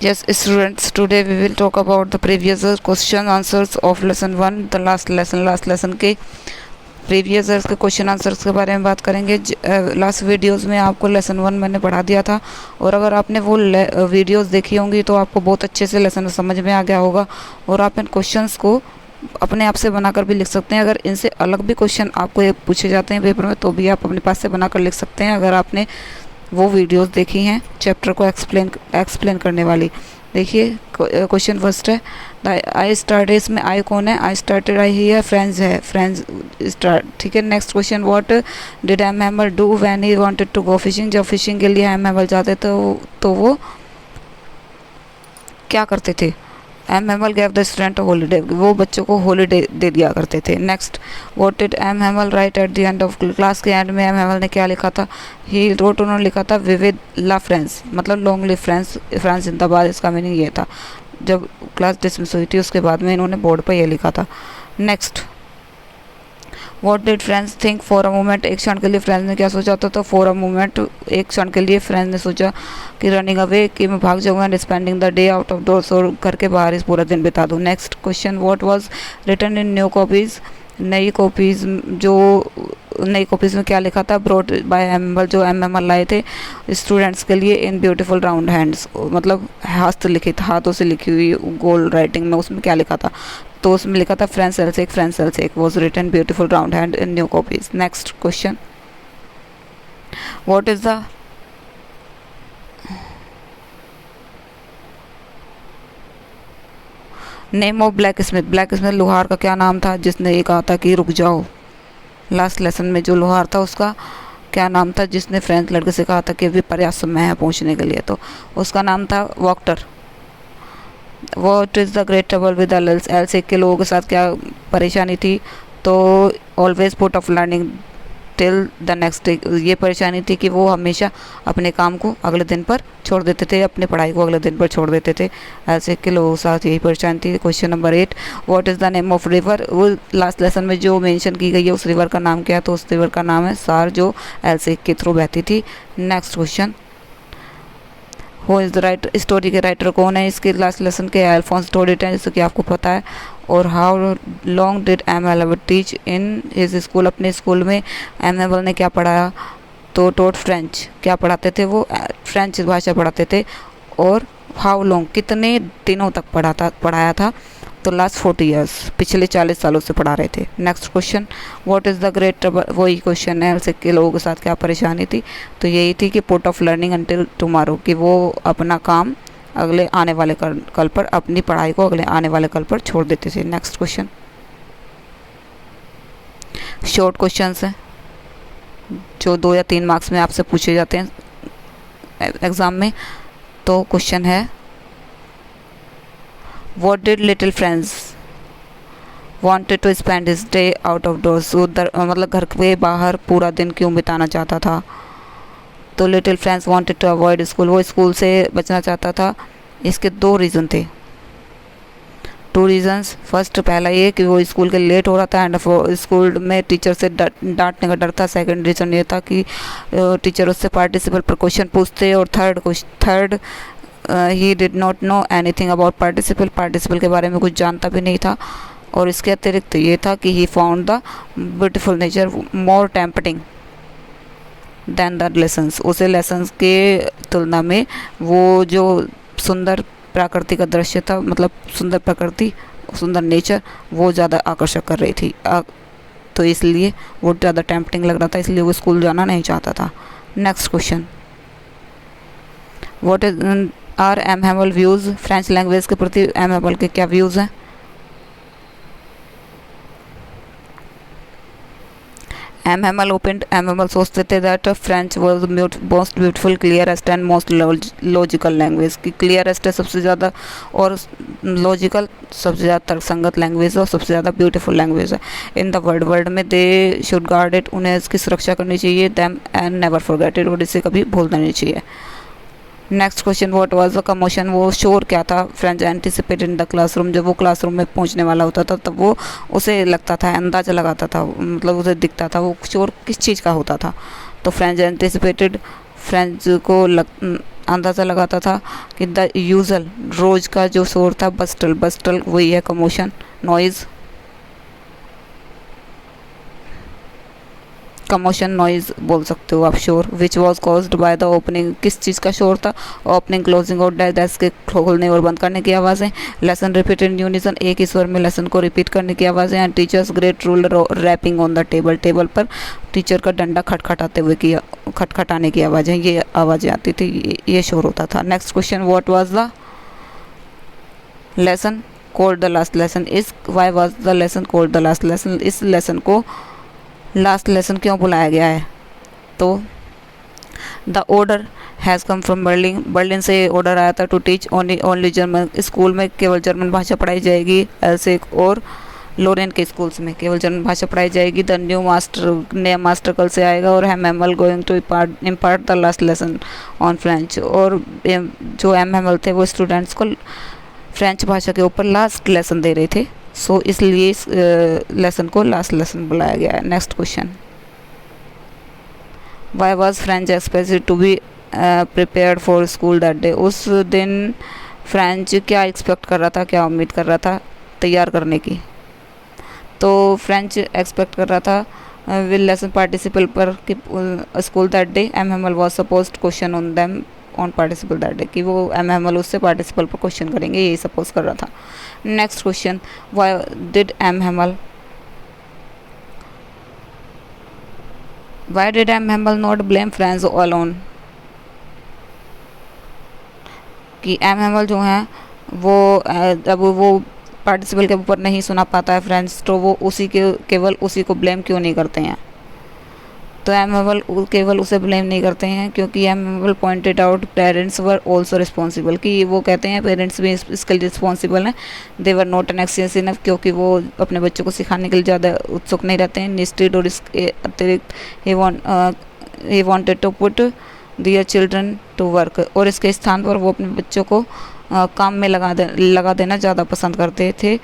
Yes, students, today we will talk about the previous question answers of lesson 1, the last lesson के previous years के question answers के बारे में बात करेंगे। लास्ट वीडियोस में आपको लेसन 1 मैंने पढ़ा दिया था, और अगर आपने वो वीडियोस देखी होंगी तो आपको बहुत अच्छे से लेसन समझ में आ गया होगा, और आप इन क्वेश्चंस को अपने आप से बनाकर भी लिख सकते हैं। अगर इनसे अलग भी क्वेश्चन आपको पूछे जाते हैं पेपर में तो भी आप अपने पास से बनाकर लिख सकते हैं, अगर आपने वो वीडियोस देखी हैं चैप्टर को एक्सप्लेन करने वाली। देखिए क्वेश्चन फर्स्ट है, आई स्टार्टेड, इसमें आई कौन है? आई स्टार्टेड, आई ही है, फ्रेंड्स है, फ्रेंड्स स्टार्ट, ठीक है। Next question, what did M Hamel do when he wanted to go fishing, जब फिशिंग के लिए एम हैमल जाते तो वो क्या करते थे? M Hamel gave the student holiday, वो बच्चों को हॉलीडे दे दिया करते थे। Next, what did M Hamel write at the end of class, के एंड में एम हैमल ने क्या लिखा था? ही रोट, उन्होंने लिखा था विविड ला फ्रेंड्स, मतलब लॉन्ग लिव फ्रेंड्स, फ्रेंड्स जिंदाबाद, इसका मीनिंग ये था। जब क्लास डिसमिस हुई थी उसके बाद में इन्होंने बोर्ड पर ये लिखा था। Next, what did friends think for a moment, एक क्षण के लिए फ्रेंड्स ने क्या सोचा था? तो फॉर अ मोमेंट, एक क्षण के लिए फ्रेंड्स ने सोचा कि रनिंग अवे, कि मैं भाग जाऊँगा, and spending the day out of doors, और घर के बाहर इस पूरा दिन बिता दूँ। Next question, what was written in new copies, नई कॉपीज़ में क्या लिखा था? ब्रॉट बाय एम एल, जो एम एल लाए थे स्टूडेंट्स के लिए, इन ब्यूटीफुल राउंड हैंड्स, मतलब हस्तलिखित, हाथों से लिखी हुई गोल्ड राइटिंग में, उसमें क्या लिखा था? तो उसमें लिखा था friends Alec was written beautiful round hand in new copies. Next question, what is the name of black smith, black smith लोहार का क्या नाम था जिसने ये कहा था कि रुक जाओ? लास्ट लेसन में जो लोहार था उसका क्या नाम था जिसने फ्रेंच लड़के से कहा था कि अभी पर्याप्त समय है पहुंचने के लिए? तो उसका नाम था Wachter. What is the great trouble with Alsace के लोगों के साथ क्या परेशानी थी? तो always put off learning till the next day, ये परेशानी थी कि वो हमेशा अपने काम को अगले दिन पर छोड़ देते थे, अपनी पढ़ाई को अगले दिन पर छोड़ देते थे। एल सेक के लोगों के साथ यही परेशानी थी। Question number 8, what is the name of river, वो लास्ट लेसन में जो मेंशन की गई है उस रिवर का नाम क्या है? तो उस रिवर का नाम है सार, जो एल सेक के थ्रू बहती थी। Next question, who is the writer, story के राइटर कौन है? इसके लास्ट लेसन के अल्फोंस टोडेटन, जैसे कि आपको पता है। और how long did M L teach in his school, अपने स्कूल में एम एल ने क्या पढ़ाया? तो टोट फ्रेंच, क्या पढ़ाते थे वो? फ्रेंच भाषा पढ़ाते थे। और हाउ लॉन्ग, कितने दिनों तक पढ़ाया था? तो लास्ट 40 ईयर्स, पिछले 40 सालों से पढ़ा रहे थे। Next question, what is the great trouble, वही क्वेश्चन है, एल के लोगों के साथ क्या परेशानी थी? तो यही थी कि put off learning until tomorrow, कि वो अपना काम अगले आने वाले कल पर, अपनी पढ़ाई को अगले आने वाले कल पर छोड़ देते थे। नेक्स्ट क्वेश्चन, शॉर्ट क्वेश्चंस हैं जो 2 या 3 मार्क्स में आपसे पूछे जाते हैं एग्ज़ाम में। तो क्वेश्चन है, What did little friends wanted to spend his day out of doors, मतलब घर के बाहर पूरा दिन क्यों बिताना चाहता था? तो little Franz wanted to avoid school, वो स्कूल से बचना चाहता था। इसके 2 रीज़न थे, 2 रीज़न्स। फर्स्ट, पहला ये कि वो स्कूल के लेट हो रहा था, एंड स्कूल में टीचर से डांटने का डर था। सेकंड रीज़न ये था कि टीचर उससे पार्टिसिपल पर क्वेश्चन पूछते। और third he did not know anything about participle के बारे में कुछ जानता भी नहीं था। और इसके अतिरिक्त ये था कि he found the beautiful nature more tempting than the lessons, उसे लेसन्स के तुलना में वो जो सुंदर प्रकृति का दृश्य था, मतलब सुंदर प्रकृति, सुंदर नेचर, वो ज़्यादा आकर्षक कर रही थी। तो इसलिए वो ज़्यादा टेम्पटिंग लग रहा था, इसलिए वो स्कूल जाना नहीं चाहता था। Next question, what is are M Hamel views, French language के प्रति एम हैमल के क्या व्यूज़ हैं? एम हैमल सोचते थे that French was most beautiful, clearest and most logical language, की क्लियरेस्ट है सबसे ज़्यादा, और लॉजिकल सबसे ज़्यादा तर्कसंगत लैंग्वेज है, और सबसे ज़्यादा ब्यूटीफुल लैंग्वेज है इन द वर्ल्ड में। दे शुड गार्ड इट, उन्हें इसकी सुरक्षा करनी चाहिए। Them and never forget it, और इसे कभी भूलना नहीं चाहिए। Next question, what was the commotion, वो शोर क्या था? French anticipated in the classroom, जब वो क्लासरूम में पहुंचने वाला होता था तब वो उसे लगता था, अंदाज़ा लगाता था, मतलब उसे दिखता था वो शोर किस चीज़ का होता था। तो फ्रेंच एंटिसिपेटेड फ्रेंच को अंदाज़ा लगाता था कि द यूजल रोज का जो शोर था बस्टल, बस्टल वही है कमोशन, नॉइज़, कमोशन नॉइज़ बोल सकते हो आप, शोर। Which was caused by the opening, किस चीज़ का शोर था? ओपनिंग, क्लोजिंग और डेस्क के खोलने और बंद करने की आवाज़ें। लेसन रिपीट इन यूनिसन, एक ही स्वर में लेसन को रिपीट करने की आवाज़ें। And teachers great rule rapping on the table, table पर टीचर का डंडा खटखटाते हुए की खटखटाने की आवाज़ें, ये आवाज़ें आती थी, ये शोर होता था। Next question, what was the lesson called the last lesson, इस why was the lesson called the last lesson, इस लेसन को लास्ट लेसन क्यों बुलाया गया है? तो the order has come from Berlin, Berlin से ऑर्डर आया था to teach only German, school में केवल जर्मन भाषा पढ़ाई जाएगी। ऐसे और लोरेन के स्कूल्स में केवल जर्मन भाषा पढ़ाई जाएगी। द न्यू मास्टर, नया मास्टर कल से आएगा। और M going to impart the last lesson on French, और जो एम थे वो स्टूडेंट्स को फ्रेंच भाषा के ऊपर लास्ट लेसन दे रहे थे, सो इसलिए इस लेसन को लास्ट लेसन बुलाया गया है। Next question, why was Franz expected to be prepared for school that day, उस दिन फ्रेंच क्या एक्सपेक्ट कर रहा था, क्या उम्मीद कर रहा था तैयार करने की? तो फ्रेंच एक्सपेक्ट कर रहा था विल लेसन पार्टिसिपल पर कि school that day M Hamel was suppose question on them on participle that day, कि वो एम हेमल उससे पार्टिसिपल पर क्वेश्चन करेंगे, यही सपोज कर रहा था। Next question, why did M Hamel not blame friends alone, कि एम हेमल जो हैं वो जब वो पार्टिसिपल के ऊपर नहीं सुना पाता है फ्रेंड्स, तो वो केवल उसी को ब्लेम क्यों नहीं करते हैं? तो एम हेमल केवल उसे ब्लेम नहीं करते हैं क्योंकि M Hamel pointed out parents were also responsible, कि वो कहते हैं पेरेंट्स भी इसके लिए रिस्पॉन्सिबल हैं। They were not an experience enough, क्योंकि वो अपने बच्चों को सिखाने के लिए ज़्यादा उत्सुक नहीं रहते हैं। इंस्टेड और इसके अतिरिक्त he wanted to put their children to work, और इसके स्थान पर वो अपने बच्चों को काम में लगा देना ज़्यादा पसंद करते थे।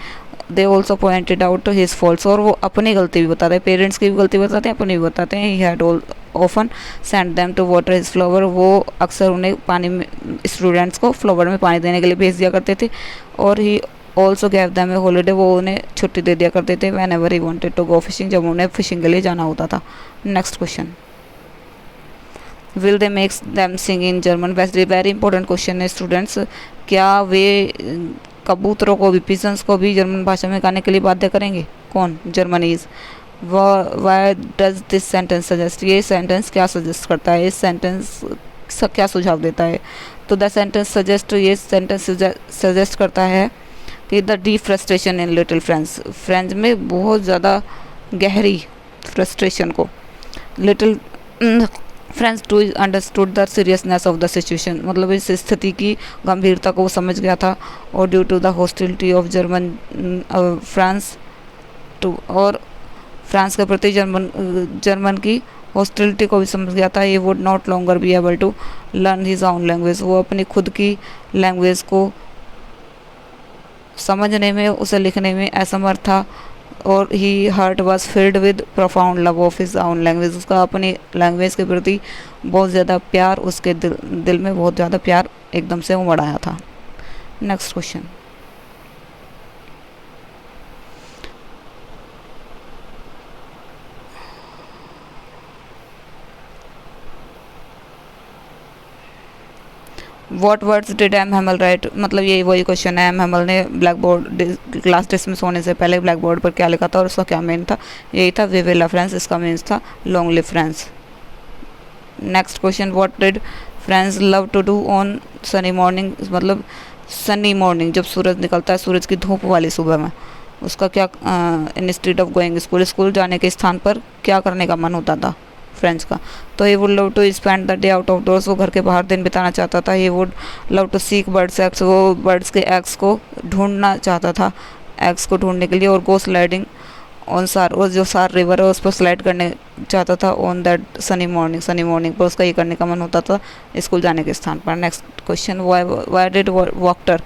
They also pointed out his faults, और वो अपनी गलती भी बताते हैं, पेरेंट्स की भी गलती बताते हैं, अपनी भी बताते हैं। He had often send them to water his flower, वो अक्सर उन्हें पानी में, स्टूडेंट्स को फ्लावर में पानी देने के लिए भेज दिया करते थे। और ही also gave them a holiday, वो उन्हें छुट्टी दे दिया करते थे whenever he wanted to go fishing, जब उन्हें फिशिंग के लिए जाना होता था। Next question, will they makes them sing in German, very important question है स्टूडेंट्स। क्या वे कबूतरों को भी, पिजन्स को भी जर्मन भाषा में गाने के लिए बाध्य करेंगे? कौन? Germans. Why does this sentence suggest, ये सेंटेंस क्या सजेस्ट करता है, इस सेंटेंस क्या सुझाव देता है? तो द सेंटेंस सजेस्ट, ये सेंटेंस सजेस्ट करता है कि the deep frustration in little Franz, Franz में बहुत ज़्यादा गहरी फ्रस्ट्रेशन को, little Franz to understood the seriousness of the situation, मतलब इस स्थिति की गंभीरता को वो समझ गया था। और due to the hostility of France to, और फ्रांस के प्रति जर्मन की हॉस्टिलिटी को भी समझ गया था। ये would not longer be able to learn his own language, वो अपनी खुद की लैंग्वेज को समझने में, उसे लिखने में असमर्थ था। और he heart was filled with profound love of his own language, उसका अपनी लैंग्वेज के प्रति बहुत ज़्यादा प्यार, उसके दिल में बहुत ज़्यादा प्यार एकदम से उमड़ आया था। Next question, what words did M Hamel write, मतलब यही वही क्वेश्चन है, एम हेमल ने ब्लैक बोर्ड क्लास डिसमिस होने से पहले ब्लैक बोर्ड पर क्या लिखा था और उसका क्या मीन था? यही था वी विल लव फ्रेंड्स, इसका मीन्स था long live France. Next question, what did Franz love to do on sunny morning, मतलब सनी मॉर्निंग जब सूरज निकलता है, सूरज की धूप वाली सुबह में, उसका क्या instead of going school, school जाने के स्थान पर क्या करने का मन होता था फ्रेंड्स का? तो he would love to spend the day out of doors, वो घर के बाहर दिन बिताना चाहता था। He would love to seek birds eggs, वो बर्ड्स के एग्स को ढूंढना चाहता था, एग्स को ढूंढने के लिए। और गो स्लाइडिंग ऑन सार, वो जो सार रिवर है उस पर स्लाइड करने चाहता था ऑन दैट सनी मॉर्निंग पर उसका ये करने का मन होता था स्कूल जाने के स्थान पर। नेक्स्ट क्वेश्चन, वाई डिड वॉक्टर,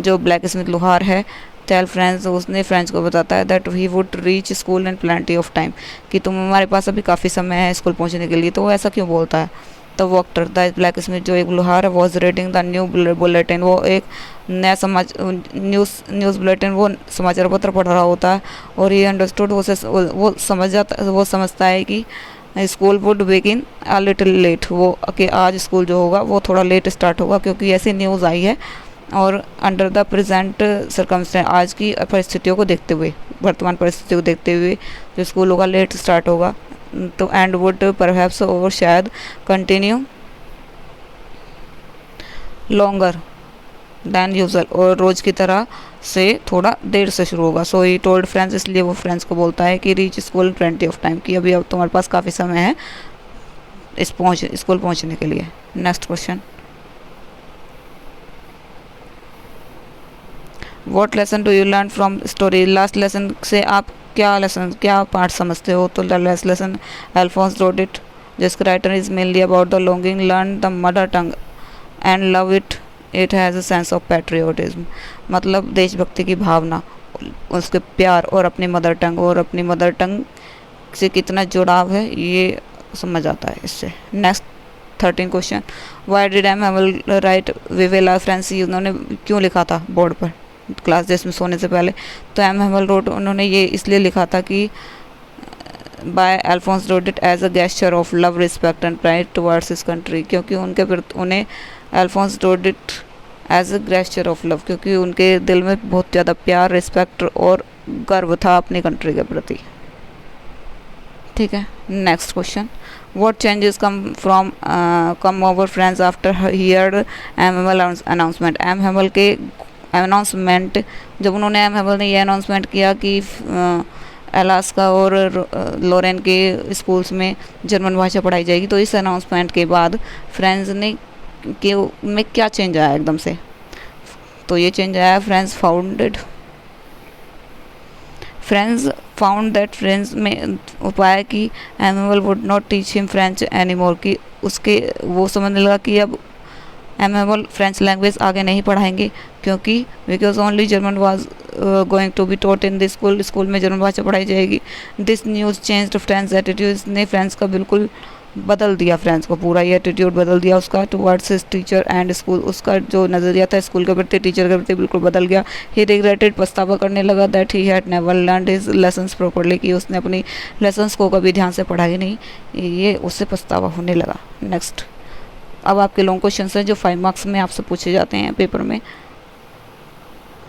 जो ब्लैक स्मिथ लोहार है, टेल फ्रेंड्स, उसने फ्रेंड्स को बताता है that he would reach school in plenty of time, कि तुम हमारे पास अभी काफ़ी समय है स्कूल पहुंचने के लिए। तो वो ऐसा क्यों बोलता है? द वॉक्टर द ब्लैक स्मिथ जो एक लोहार है was reading the new bulletin, वो एक नया न्यूज़ बुलेटिन वो समाचार पत्र पढ़ रहा होता है। और ये अंडरस्टूड वो समझता है कि school would begin a little late, वो कि आज स्कूल जो होगा वो थोड़ा लेट स्टार्ट होगा क्योंकि ऐसी न्यूज़ आई है। और अंडर द प्रेजेंट सर्कमस्टेंस, आज की परिस्थितियों को देखते हुए, वर्तमान परिस्थितियों को देखते हुए जो स्कूल होगा लेट स्टार्ट होगा। तो एंड वुड परहैप्स, और शायद कंटिन्यू लॉन्गर दैन यूजल, और रोज़ की तरह से थोड़ा देर से शुरू होगा। सो ही टोल्ड फ्रेंड्स, इसलिए वो फ्रेंड्स को बोलता है कि reach school plenty of time, कि अभी अब तुम्हारे पास काफ़ी समय है स्कूल पहुंचने के लिए। Next question, what lesson do you learn from story, last lesson से आप क्या पाठ समझते हो। तो the last lesson Alphonse wrote it, जिसका writer is mainly about the longing learn the mother tongue and love it has a sense of patriotism, मतलब देशभक्ति की भावना, उसके प्यार और अपनी मदर टंग से कितना जुड़ाव है ये समझ आता है इससे। Next 13 question, why did M Hamel write vive la France, उन्होंने क्यों लिखा था बोर्ड पर क्लास डेस्क में सोने से पहले। तो एम हैवल रोड, उन्होंने ये इसलिए लिखा था कि by Alphonse wrote it as a gesture of love respect and pride towards his country, क्योंकि उन्हें Alphonse wrote it as a gesture of love, क्योंकि उनके दिल में बहुत ज़्यादा प्यार, रिस्पेक्ट और गर्व था अपनी कंट्री के प्रति। ठीक है, next question, what changes come over Franz after hear M Hamel announcement, M Hamel के अनाउंसमेंट, जब उन्होंने एम हैवल ने ये अनाउंसमेंट किया कि अलास्का और लॉरेन के स्कूल्स में जर्मन भाषा पढ़ाई जाएगी, तो इस अनाउंसमेंट के बाद फ्रेंड्स में क्या चेंज आया एकदम से। तो ये चेंज आया, फ्रेंड्स फाउंड दैट फ्रेंड्स में पाया कि annual would not teach him French any more, कि उसके वो समझने लगा कि अब एनुअल फ्रेंच लैंग्वेज आगे नहीं पढ़ाएंगे, क्योंकि because only German was going to be taught in the school में जर्मन भाषा पढ़ाई जाएगी। This news changed Franz attitude, ने फ्रेंड्स का बिल्कुल बदल दिया, फ्रेंड्स को पूरा ये एटीट्यूड बदल दिया उसका towards his teacher and school, उसका जो नज़रिया था स्कूल के प्रति, टीचर के प्रति बिल्कुल बदल गया। ही रिग्रेटेड, पछतावा करने लगा that he had never learned his lessons properly, कि उसने अपनी लेसन्स को कभी ध्यान से पढ़ा ही नहीं, ये उससे पछतावा होने लगा। नेक्स्ट, अब आपके लॉन्ग क्वेश्चन हैं जो 5 मार्क्स में आपसे पूछे जाते हैं पेपर में।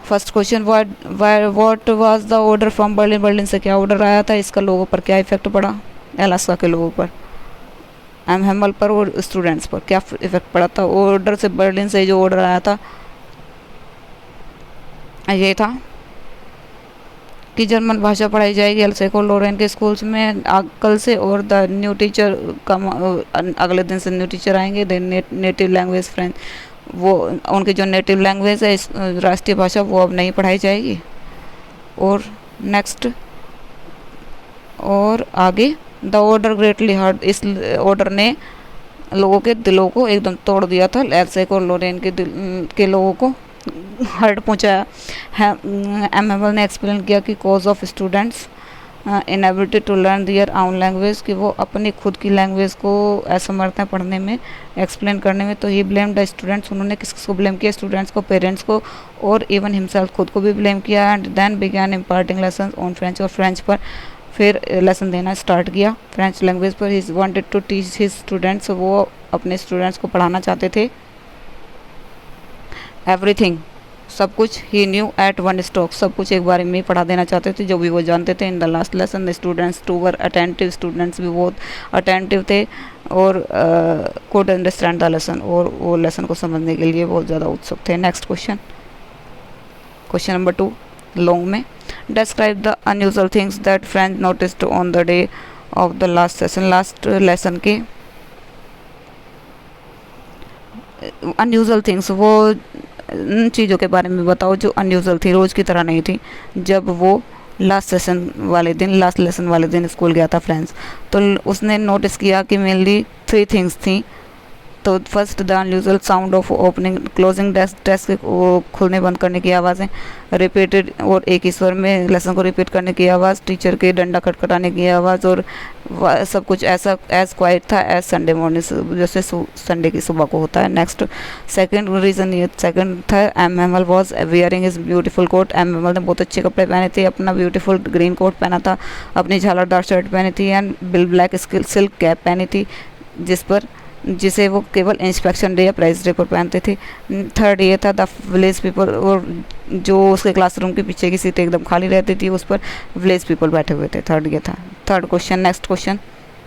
First question, what was the order from Berlin, Berlin से क्या ऑर्डर आया था, इसका लोगों पर क्या इफेक्ट पड़ा, अलास्का के लोगों पर, एम हैमल पर और स्टूडेंट्स पर क्या इफेक्ट पड़ा था। ऑर्डर से, बर्लिन से जो ऑर्डर आया था ये था कि जर्मन भाषा पढ़ाई जाएगी अल्सेको लोरेन के स्कूल्स में कल से, और द न्यू टीचर अगले दिन से न्यू टीचर आएंगे। देन नेटिव लैंग्वेज फ्रेंच, वो उनकी जो नेटिव लैंग्वेज है राष्ट्रीय भाषा वो अब नहीं पढ़ाई जाएगी। और नेक्स्ट, और आगे, द ऑर्डर ग्रेटली हर्ट, इस ऑर्डर ने लोगों के दिलों को एकदम तोड़ दिया था, अल्सेको लोरेन के लोगों को हर्ट पहुँचाया है। एम हैवल ने एक्सप्लेन किया कि cause of students inability to learn their own language, कि वो अपनी खुद की लैंग्वेज को असमर्थ हैं पढ़ने में, एक्सप्लेन करने में। तो ही ब्लेम द स्टूडेंट्स, उन्होंने किसको ब्लेम किया, स्टूडेंट्स को, पेरेंट्स को, और इवन हिमसेल्फ, खुद को भी ब्लेम किया। And then began imparting lesson on French, और फ्रेंच पर फिर लेसन देना स्टार्ट किया, फ्रेंच लैंग्वेज पर। He wanted to teach his students, वो अपने स्टूडेंट्स को पढ़ाना चाहते थे एवरीथिंग, सब कुछ। ही न्यू एट वन स्ट्रोक, सब कुछ एक बार में ही पढ़ा देना चाहते थे जो भी वो जानते थे। In the last lesson the students too were attentive, students भी बहुत अटेंटिव थे और कुड अंडरस्टैंड द लेसन, और वो लेसन को समझने के लिए बहुत ज़्यादा उत्सुक थे। Next question, question number 2 long में, describe the unusual things that friends noticed on the day of the last session, last lesson के अनयूजुअल थिंग्स, वो उन चीज़ों के बारे में बताओ जो अनयूजुअल थी, रोज़ की तरह नहीं थी, जब वो लास्ट लेसन वाले दिन स्कूल गया था फ्रेंड्स। तो उसने नोटिस किया कि मेनली 3 थिंग्स थी तो first the unusual sound of opening closing desk, desk के खुलने बंद करने की आवाज़ें, रिपीटेड और एक ही स्वर में लेसन को रिपीट करने की आवाज़, टीचर के डंडा खटखटाने की आवाज़, और सब कुछ ऐसा एज क्वाइट था एज संडे मॉर्निंग, जैसे संडे की सुबह को होता है। नेक्स्ट सेकंड रीज़न, ये सेकंड था, M Hamel was wearing his beautiful coat. M Hamel ने बहुत अच्छे कपड़े पहने थे, अपना ब्यूटीफुल ग्रीन कोट पहना था, अपनी झालरदार शर्ट पहनी थी एंड ब्लैक सिल्क कैप पहनी थी, जिसे वो केवल इंस्पेक्शन डे या प्राइज डे पर पहनते थे। थर्ड ये था, द विलेज पीपल, और जो उसके क्लासरूम के पीछे की सीट एकदम खाली रहती थी उस पर विलेज पीपल बैठे हुए थे। थर्ड ये था। Third question, next question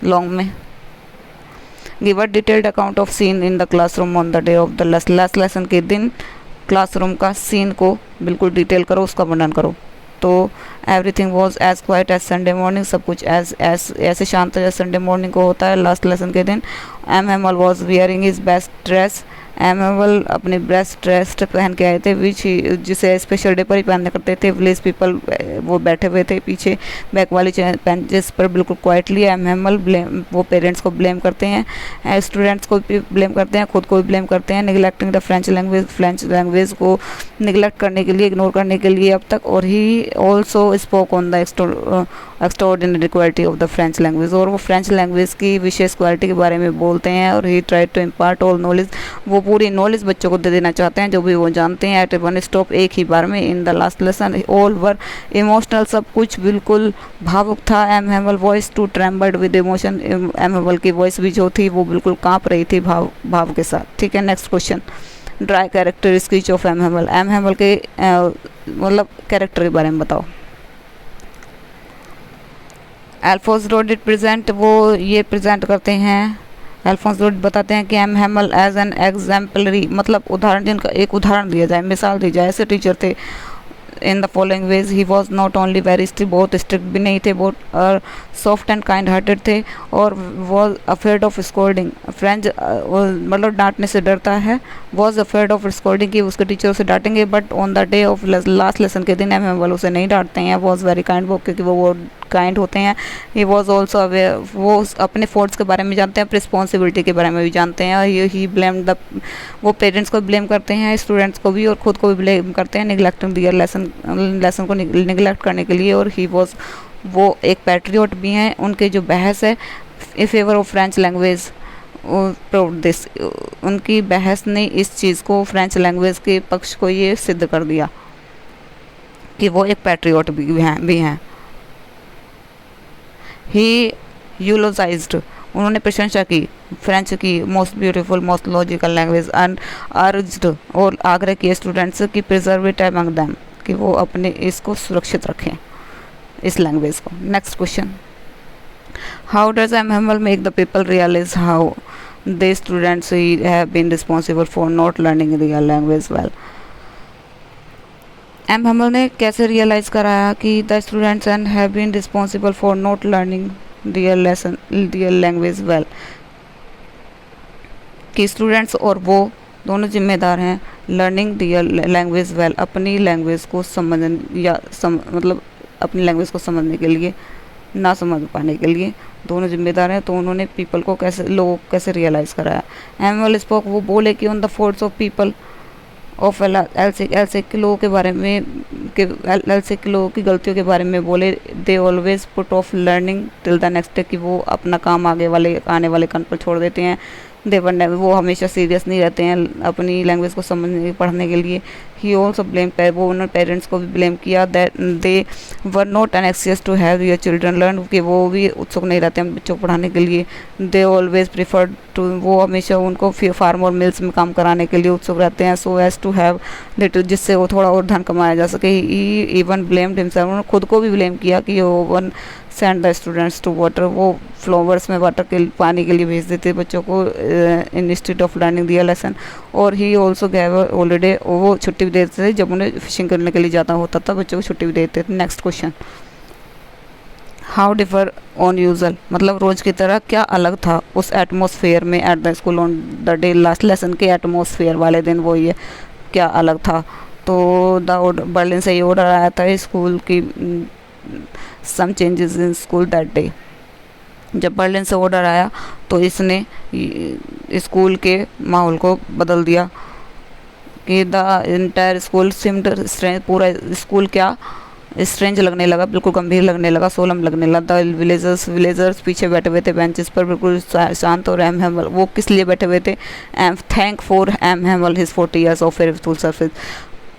long में, give a detailed account of scene in the classroom on the day of the last lesson के दिन क्लासरूम का सीन को बिल्कुल डिटेल करो, उसका वर्णन करो। तो everything was as quite as Sunday morning, सब कुछ ऐसे शांत जैसे संडे मॉर्निंग को होता है लास्ट लेसन के दिन। M Hamel was wearing his best dress, M Hamel अपनी बेस्ट ड्रेस पहन के आए थे, विच जिसे स्पेशल डे पर ही पहनने करते थे। विलेज पीपल वो बैठे हुए थे पीछे बैक वाली बेंचेस पर बिल्कुल क्वाइटली। एम हेमल वो पेरेंट्स को ब्लेम करते हैं, स्टूडेंट्स को भी ब्लेम करते हैं, खुद को भी ब्लेम करते हैं, निगलेक्टिंग द फ्रेंच लैंग्वेज को निगलेक्ट करने के लिए, इग्नोर करने के लिए अब तक। और he also spoke on the extraordinary quality of the French language, और वो फ्रेंच लैंग्वेज की विशेष क्वालिटी के बारे में बोलते हैं। और he try to impart all knowledge, वो पूरी नॉलेज बच्चों को दे देना चाहते हैं जो भी वो जानते हैं। एट वन स्टॉप, एक ही बार में। In the last lesson all were emotional, सब कुछ बिल्कुल भावुक था। M Hamel voice too trembled with emotion, M Hamel की वॉइस भी जो थी वो बिल्कुल काँप रही थी भाव के साथ। ठीक है, next question, dry character speech of M Hamel. M Hamel के मतलब कैरेक्टर के बारे में बताओ। अल्फोंस रोडिट प्रेजेंट, वो ये प्रेजेंट करते हैं, अल्फोंस रोडिट बताते हैं कि M Hemal as an exemplary, मतलब उदाहरण, जिनका एक उदाहरण दिया जाए, मिसाल दी जाए, ऐसे टीचर थे। In the following veg, he was not only very strict, बहुत स्ट्रिक्ट भी नहीं थे, बहुत सॉफ्ट एंड काइंड हार्टेड थे, और was afraid of scolding, French मतलब डांटने से डरता है। वॉज अफेयर्ड ऑफ स्कोल्डिंग, कि उसके टीचर उसे डांटेंगे, but on the day of last lesson के दिन एम हेमल उसे नहीं डांटते हैं। वॉज वेरी काइंड, वो क्योंकि वो काइंड होते हैं। ही वॉज ऑल्सो अवेयर, वो अपने फॉल्ट्स के बारे में जानते हैं, रिस्पॉन्सिबिलिटी के बारे में भी जानते हैं। और ही ब्लेम द, वो पेरेंट्स को ब्लेम करते हैं, स्टूडेंट्स को भी और खुद को भी ब्लेम करते हैं निगलेक्टिंग दियर लेसन को निगलेक्ट करने के लिए। और ही वॉज, वो एक पैट्रियट भी हैं। उनके जो बहस है in favour of French language, this, उनकी बहस ने इस चीज़ को, फ्रेंच लैंग्वेज के पक्ष को ये सिद्ध कर दिया कि वो एक पैट्रियट भी हैं। ही यूलोजाइज्ड, उन्होंने प्रशंसा की फ्रेंच की, most beautiful most logical language, and urged, और आग्रह किए स्टूडेंट्स की प्रिजर्व इट अमंग देम, कि वो अपने इसको सुरक्षित रखें, इस लैंग्वेज को। Next question, how does M Hamel make the people realise how they students have been responsible for not learning real language well. M Hamel ने कैसे रियलाइज़ कराया कि the students and have been responsible for not learning real language well, कि students और वो दोनों जिम्मेदार हैं लर्निंग रियल लैंग्वेज वेल, अपनी लैंग्वेज को समझने या मतलब अपनी लैंग्वेज को समझने के लिए, ना समझ पाने के लिए दोनों जिम्मेदार हैं। तो उन्होंने पीपल को कैसे, लोगों को कैसे रियलाइज़ कराया। एम हेमल स्पोक, वो बोले कि on the faults of people of Alsace के लोगों के बारे में, एलसे के लोगों की गलतियों के बारे में बोले। They always put off learning till the next day, कि वो अपना काम आने वाले कल पर छोड़ देते हैं। वो हमेशा सीरियस नहीं रहते हैं अपनी लैंग्वेज को समझने पढ़ने के लिए। ही ऑल्सो ब्लेम, वो उन्होंने पेरेंट्स को भी ब्लेम किया that they were not anxious to have your children learn, कि वो भी उत्सुक नहीं रहते हैं बच्चों को पढ़ाने के लिए। दे ऑलवेज प्रीफर टू, वो हमेशा उनको फार्म और मिल्स में काम कराने के लिए उत्सुक रहते हैं। So as to have little, जिससे वो थोड़ा और धन कमाया जा सके। ही इवन ब्लेम्ड हिमसेल्फ, उन्होंने खुद को भी ब्लेम किया कि one send the students to water, वो फ्लावर्स में वाटर के पानी के लिए भेज देते बच्चों को इंस्टीट्यूट ऑफ लर्निंग दिया लेसन। और ही ऑल्सो गैव हॉलीडे, वो छुट्टी भी देते थे जब उन्हें फिशिंग करने के लिए जाना होता था, बच्चों को छुट्टी भी देते थे। Next question, how differ on usual, मतलब रोज़ की तरह क्या अलग था उस एटमोसफेयर में at the school on the day last lesson के एटमोसफेयर वाले दिन, वो ये क्या अलग था। तो द बर्लिन से ये ऑर्डर आया था स्कूल की, some changes in school that day. जब बर्लिन से ऑर्डर आया तो इसने स्कूल के माहौल को बदल दिया कि the entire school seemed strange, पूरा स्कूल क्या स्ट्रेंज लगने लगा, बिल्कुल गंभीर लगने लगा, सोलम लगने लगा। विलेजर्स पीछे बैठे हुए थे बेंचेस पर, बिल्कुल शांत। और एम हैमल वो किस लिए बैठे हुए थे? Thank for M Hamel his 40 years of fearful service,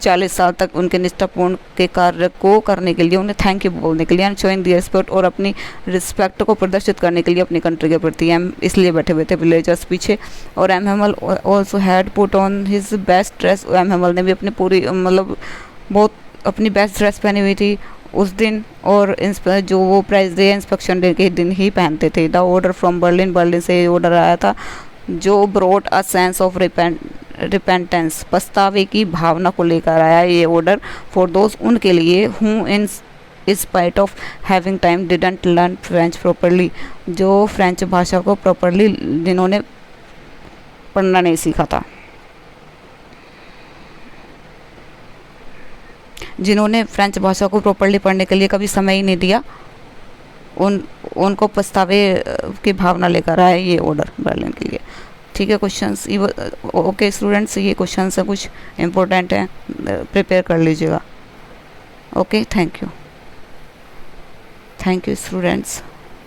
40 साल तक उनके निष्ठापूर्ण के कार्य को करने के लिए, उन्हें थैंक यू बोलने के लिए, एंड शोइंग द रिस्पेक्ट, और अपनी रिस्पेक्ट को प्रदर्शित करने के लिए अपनी कंट्री के प्रति एम इसलिए बैठे हुए थे विलेजर्स पीछे। और M Hamel also had put on his best dress, M Hamel ने भी अपनी पूरी मतलब बहुत अपनी बेस्ट ड्रेस पहनी हुई थी उस दिन, और जो वो प्राइज डे इंस्पेक्शन डे के दिन ही पहनते थे। The order from Berlin, Berlin से ऑर्डर आया था जो brought a sense of repentance, पछतावे की भावना को लेकर आया ये ऑर्डर, फॉर दोज उनके लिए who in spite of having time didn't learn French properly, जो फ्रेंच भाषा को प्रॉपरली जिन्होंने पढ़ना नहीं सीखा था, जिन्होंने फ्रेंच भाषा को प्रॉपरली पढ़ने के लिए कभी समय ही नहीं दिया, उनको पछतावे की भावना लेकर आए ये ऑर्डर बर्लिन के लिए। ठीक है, क्वेश्चंस ओके स्टूडेंट्स, ये क्वेश्चंस हैं कुछ इम्पोर्टेंट हैं, प्रिपेयर कर लीजिएगा। Okay, thank you students.